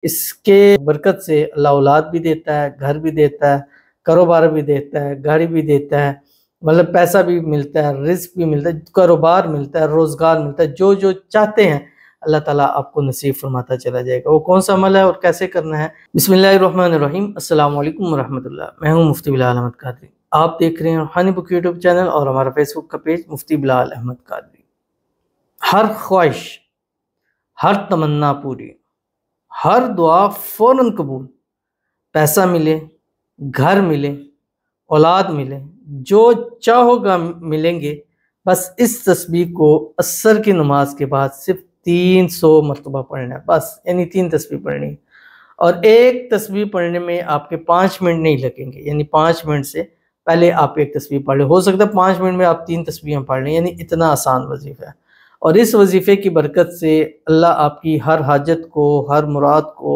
इसके बरकत से अल्लाह औलाद भी देता है, घर भी देता है, कारोबार भी देता है, गाड़ी भी देता है, मतलब पैसा भी मिलता है, रिज़्क भी मिलता है, कारोबार मिलता है, रोज़गार मिलता है। जो चाहते हैं अल्लाह ताला आपको नसीब फरमाता चला जाएगा। वो कौन सा अमल है और कैसे करना है? बिस्मिल्लाहिर्रहमानिर्रहीम, अस्सलाम वालेकुम वरहमतुल्लाह। मैं हूँ मुफ्ती बिलाल अहमद कादरी। आप देख रहे हैं रूहानी बुक यूट्यूब चैनल और हमारा फेसबुक का पेज मुफ्ती बिलाल अहमद कादरी। हर ख्वाहिश, हर तमन्ना पूरी, हर दुआ फ़ौरन कबूल, पैसा मिले, घर मिले, औलाद मिले, जो चाहोगा मिलेंगे। बस इस तस्बीह को असर की नमाज के बाद सिर्फ 300 मरतबा पढ़ना है, बस यानी 3 तस्बीह पढ़नी है। और एक तस्बीह पढ़ने में आपके 5 मिनट नहीं लगेंगे, यानी 5 मिनट से पहले आप एक तस्बीह पढ़ लें। हो सकता है 5 मिनट में आप 3 तस्बीहें पढ़ लें, यानी इतना आसान वजीफ़ा है। और इस वजीफ़े की बरकत से अल्लाह आपकी हर हाजत को, हर मुराद को,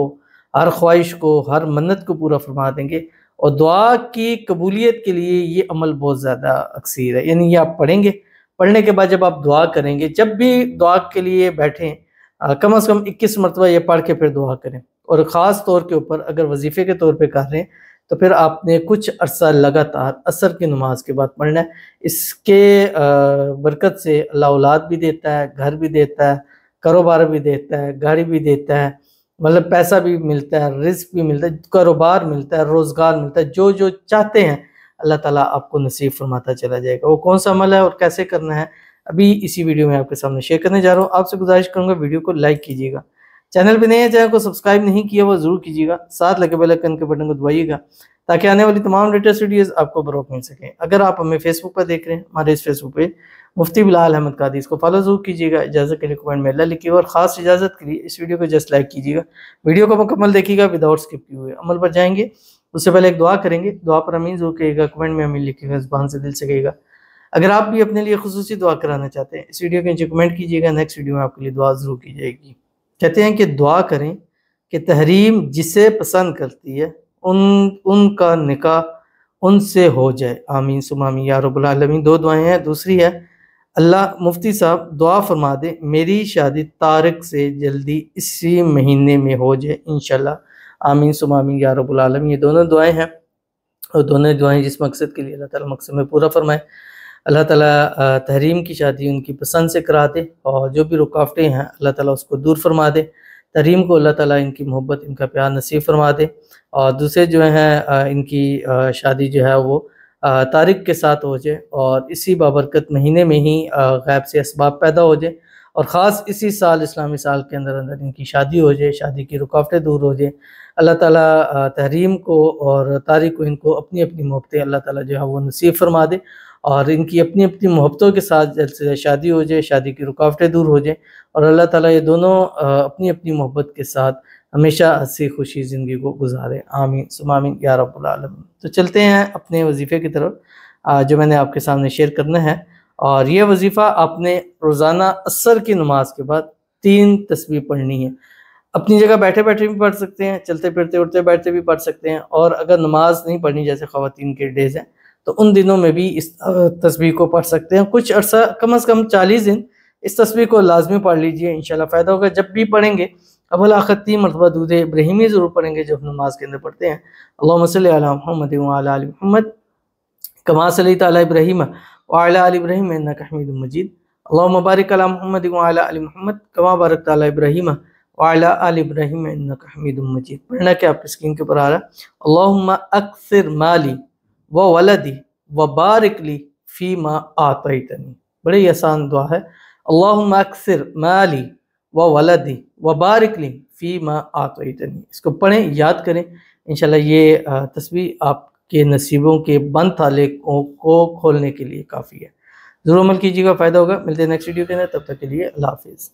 हर ख्वाहिश को, हर मन्नत को पूरा फरमा देंगे। और दुआ की कबूलियत के लिए ये अमल बहुत ज़्यादा अक्सीर है, यानी ये आप पढ़ेंगे, पढ़ने के बाद जब आप दुआ करेंगे, जब भी दुआ के लिए बैठें कम से कम 21 मरतबा ये पढ़ के फिर दुआ करें। और ख़ास तौर के ऊपर अगर वजीफ़े के तौर पे कर रहे हैं तो फिर आपने कुछ अरसा लगातार असर की नमाज के बाद पढ़ना है। इसके बरकत से अल्लाह औलाद भी देता है, घर भी देता है, कारोबार भी देता है, गाड़ी भी देता है, मतलब पैसा भी मिलता है, रिज़्क भी मिलता है, कारोबार मिलता है, रोज़गार मिलता है। जो चाहते हैं अल्लाह ताला आपको नसीब फरमाता चला जाएगा। वो कौन सा अमल है और कैसे करना है, अभी इसी वीडियो में आपके सामने शेयर करने जा रहा हूँ। आपसे गुजारिश करूँगा वीडियो को लाइक कीजिएगा, चैनल पे नए हैं, चैनल को सब्सक्राइब नहीं किया वो ज़रूर कीजिएगा, साथ लगे बेल आइकन के बटन को दबाइएगा ताकि आने वाली तमाम लेटेस्ट वीडियोज़ आपको बरोक़ मिल सकें। अगर आप हमें फेसबुक पर देख रहे हैं, हमारे इस फेसबुक पेज मुफ्ती बिलाल अहमद कादरी, इसको फॉलो ज़रूर कीजिएगा। इजाज़त के लिए कमेंट में अल्लाह लिखिएगा और ख़ास इजाज़त के लिए इस वीडियो को जस्ट लाइक कीजिएगा। वीडियो को मुकम्मल देखिएगा विदाउट स्किप किए हुए। अमल पर जाएंगे उससे पहले एक दुआ करेंगे, दुआ पर आमीन ज़रूर कहिएगा, कमेंट में आमीन लिखिएगा, ज़ुबान से दिल से कहिएगा। अगर आप भी अपने लिए खुसूसी दुआ कराना चाहते हैं, इस वीडियो के नीचे कमेंट कीजिएगा, नेक्स्ट वीडियो में आपके लिए दुआ ज़रूर की जाएगी। कहते हैं कि दुआ करें कि तहरीम जिसे पसंद करती है उनका निकाह उनसे हो जाए, आमीन सुम्मा आमीन या रब्बुल आलमीन। 2 दुआएं हैं। दूसरी है, अल्लाह मुफ्ती साहब दुआ फरमा दे मेरी शादी तारिक से जल्दी इसी महीने में हो जाए इंशाल्लाह, आमीन सुम्मा आमीन या रब्बुल आलमीन। ये दोनों दुआएं हैं और दोनों दुआएं जिस मकसद के लिए अल्लाह ताला मकसद में पूरा फरमाए। अल्लाह ताला तहरीम की शादी उनकी पसंद से करा दे और जो भी रुकावटें हैं अल्लाह ताला उसको दूर फरमा दे। तहरीम को अल्लाह ताला इनकी मोहब्बत, इनका प्यार नसीब फरमा दे। और दूसरे जो हैं इनकी शादी जो है वो तारीख के साथ हो जाए और इसी बाबरकत महीने में ही गैब से असबाब पैदा हो जाए और ख़ास इसी साल इस्लामी साल के अंदर अंदर इनकी शादी हो जाए, शादी की रुकावटें दूर हो जाए। अल्लाह ताला तहरीम को और तारीख को इनको अपनी अपनी मोहब्बतें अल्लाह ताला जो है वो नसीब फरमा दे और इनकी अपनी अपनी मोहब्बतों के साथ जल्द से जल्द शादी हो जाए, शादी की रुकावटें दूर हो जाए और अल्लाह ताला ये दोनों अपनी अपनी मोहब्बत के साथ हमेशा हँसी खुशी ज़िंदगी को गुजारे, आमीन सुम्मा आमीन या रब्बुल आलमीन। तो चलते हैं अपने वजीफ़े की तरफ जो मैंने आपके सामने शेयर करना है। और ये वजीफ़ा आपने रोज़ाना असर की नमाज के बाद 3 तस्बीह पढ़नी है। अपनी जगह बैठे बैठे भी पढ़ सकते हैं, चलते फिरते उठते बैठते भी पढ़ सकते हैं। और अगर नमाज नहीं पढ़नी, जैसे ख़वातीन के डेज़ हैं, तो उन दिनों में भी इस तस्बीह को पढ़ सकते हैं। कुछ अर्सा कम से कम 40 दिन इस तस्बीह को लाजमी पढ़ लीजिए, इंशाल्लाह फ़ायदा होगा। जब भी पढ़ेंगे अव्वल आखिर 3 मरतबा दूध इब्राहिमी ज़रूर पढ़ेंगे जब नमाज के अंदर पढ़ते हैं। अल्लाहुम्मा सल्लि अला मुहम्मद व अला आलि मुहम्मद कमा सल्लैता अला इब्राहीम व अला आलि इब्राहीम इन्नका हमीदुम मजीद। अल्लाहुम्मा बारिक अला मुहम्मद व अला आलि मुहम्मद कमा बारकता अला इब्राहीम व अला आलि इब्राहीम इन्नका हमीदुम मजीद। पढ़ना क्या आपकी स्क्रीन के ऊपर आ रहा है। अल्लाहुम्मा अक्सिर माली व वलदी व बारिक ली फ़ीमा आतैतनी। बड़ी आसान दुआ है। अल्लाहुम्मा अक्सिर माली व वलदी व बारिक ली फ़ीमा आतैतनी। इसको पढ़ें, याद करें, इंशाल्लाह ये तस्बीह आपके नसीबों के बंद ताले को खोलने के लिए काफ़ी है। ज़रूर अमल कीजिएगा, फ़ायदा होगा। मिलते हैं नेक्स्ट वीडियो के अंदर, तब तक के लिए अल्लाह हाफ़िज़।